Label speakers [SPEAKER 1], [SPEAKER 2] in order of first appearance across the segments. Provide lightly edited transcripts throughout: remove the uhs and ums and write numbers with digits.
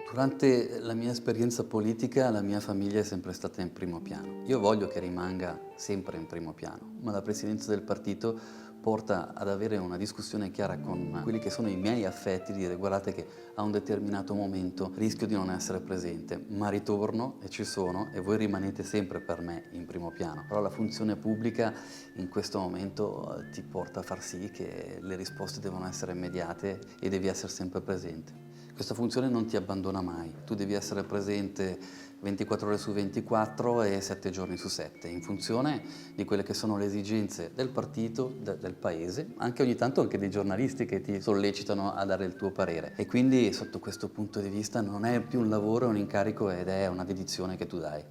[SPEAKER 1] Durante la mia esperienza politica la mia famiglia è sempre stata in primo piano. Io voglio che rimanga sempre in primo piano, ma la presidenza del partito porta ad avere una discussione chiara con quelli che sono i miei affetti, di dire guardate che a un determinato momento rischio di non essere presente, ma ritorno e ci sono e voi rimanete sempre per me in primo piano. Però la funzione pubblica in questo momento ti porta a far sì che le risposte devono essere immediate e devi essere sempre presente. Questa funzione non ti abbandona mai, tu devi essere presente 24 ore su 24 e 7 giorni su 7, in funzione di quelle che sono le esigenze del partito, del paese, anche ogni tanto anche dei giornalisti che ti sollecitano a dare il tuo parere. E quindi sotto questo punto di vista non è più un lavoro, è un incarico ed è una dedizione che tu dai.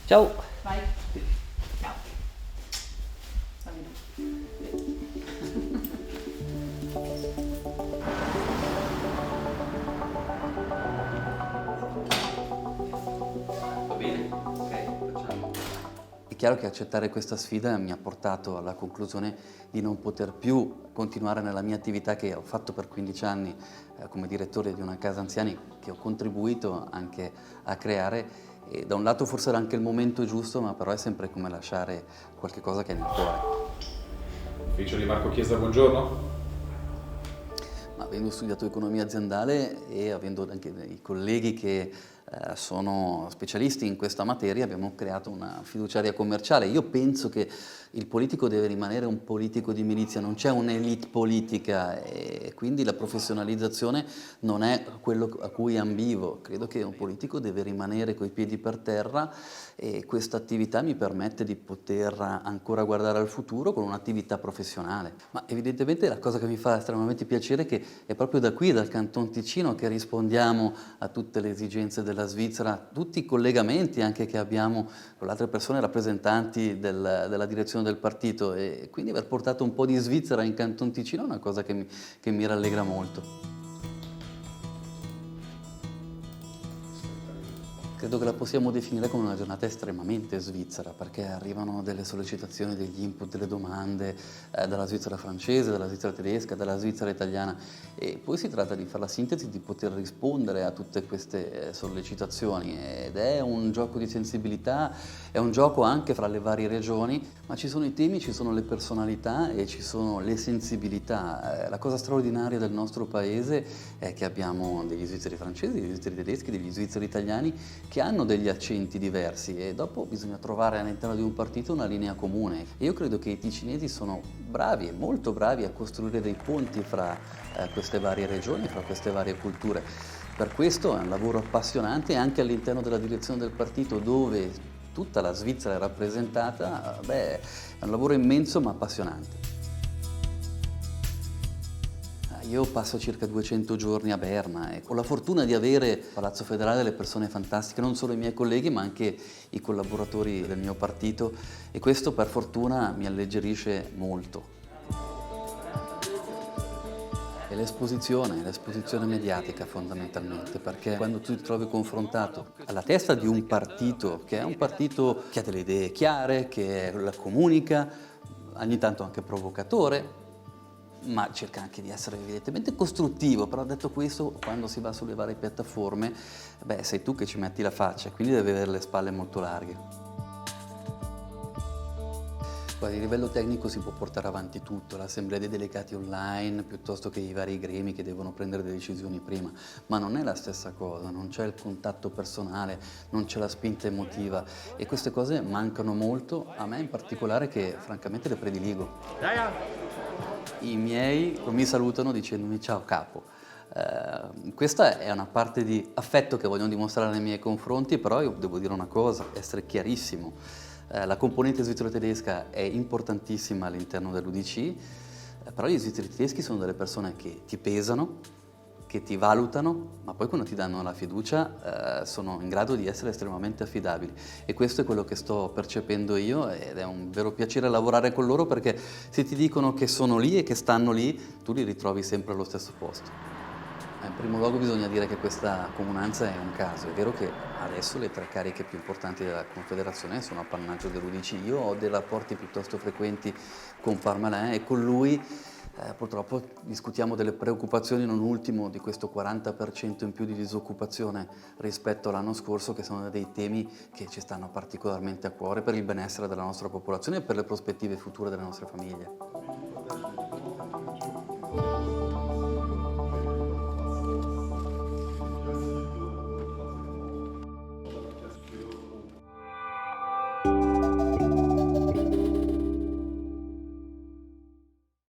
[SPEAKER 1] Ciao!
[SPEAKER 2] Vai. Ciao. Salve.
[SPEAKER 1] Va bene? Ok, facciamo. È chiaro che accettare questa sfida mi ha portato alla conclusione di non poter più continuare nella mia attività che ho fatto per 15 anni come direttore di una casa anziani che ho contribuito anche a creare e da un lato forse era anche il momento giusto, ma però è sempre come lasciare qualche cosa che è nel cuore.
[SPEAKER 3] Ufficio di Marco Chiesa, buongiorno.
[SPEAKER 1] Ma avendo studiato economia aziendale e avendo anche dei colleghi che sono specialisti in questa materia, abbiamo creato una fiduciaria commerciale. Io penso che il politico deve rimanere un politico di milizia, non c'è un'elite politica e quindi la professionalizzazione non è quello a cui ambivo. Credo che un politico deve rimanere coi piedi per terra e questa attività mi permette di poter ancora guardare al futuro con un'attività professionale. Ma evidentemente la cosa che mi fa estremamente piacere è che è proprio da qui, dal Canton Ticino, che rispondiamo a tutte le esigenze della Svizzera, tutti i collegamenti anche che abbiamo con le altre persone rappresentanti della direzione del partito e quindi aver portato un po' di Svizzera in Canton Ticino è una cosa che mi rallegra molto. Credo che la possiamo definire come una giornata estremamente svizzera, perché arrivano delle sollecitazioni, degli input, delle domande dalla Svizzera francese, dalla Svizzera tedesca, dalla Svizzera italiana e poi si tratta di fare la sintesi, di poter rispondere a tutte queste sollecitazioni ed è un gioco di sensibilità, è un gioco anche fra le varie regioni, ma ci sono i temi, ci sono le personalità e ci sono le sensibilità. La cosa straordinaria del nostro paese è che abbiamo degli svizzeri francesi, degli svizzeri tedeschi, degli svizzeri italiani che hanno degli accenti diversi e dopo bisogna trovare all'interno di un partito una linea comune. E io credo che i ticinesi sono bravi, molto bravi a costruire dei ponti fra queste varie regioni, fra queste varie culture. Per questo è un lavoro appassionante anche all'interno della direzione del partito dove tutta la Svizzera è rappresentata, è un lavoro immenso ma appassionante. Io passo circa 200 giorni a Berna e ho la fortuna di avere a Palazzo Federale delle persone fantastiche, non solo i miei colleghi ma anche i collaboratori del mio partito e questo per fortuna mi alleggerisce molto. È l'esposizione mediatica fondamentalmente, perché quando tu ti trovi confrontato alla testa di un partito che è un partito che ha delle idee chiare, che la comunica, ogni tanto anche provocatore, ma cerca anche di essere evidentemente costruttivo, però detto questo, quando si va sulle varie piattaforme, sei tu che ci metti la faccia, quindi devi avere le spalle molto larghe. Guarda, a livello tecnico si può portare avanti tutto, l'assemblea dei delegati online, piuttosto che i vari gremi che devono prendere delle decisioni prima, ma non è la stessa cosa, non c'è il contatto personale, non c'è la spinta emotiva e queste cose mancano molto, a me in particolare che francamente le prediligo. I miei mi salutano dicendomi ciao capo. Questa è una parte di affetto che vogliono dimostrare nei miei confronti, però io devo dire una cosa, essere chiarissimo. La componente svizzero-tedesca è importantissima all'interno dell'UDC, però gli svizzeri tedeschi sono delle persone che ti pesano, che ti valutano, ma poi quando ti danno la fiducia sono in grado di essere estremamente affidabili e questo è quello che sto percependo io ed è un vero piacere lavorare con loro perché se ti dicono che sono lì e che stanno lì, tu li ritrovi sempre allo stesso posto. In primo luogo bisogna dire che questa comunanza è un caso. È vero che adesso le 3 cariche più importanti della Confederazione sono appannaggio dell'UDC. Io ho dei rapporti piuttosto frequenti con Parmelin e con lui Purtroppo discutiamo delle preoccupazioni, non ultimo di questo 40% in più di disoccupazione rispetto all'anno scorso, che sono dei temi che ci stanno particolarmente a cuore per il benessere della nostra popolazione e per le prospettive future delle nostre famiglie.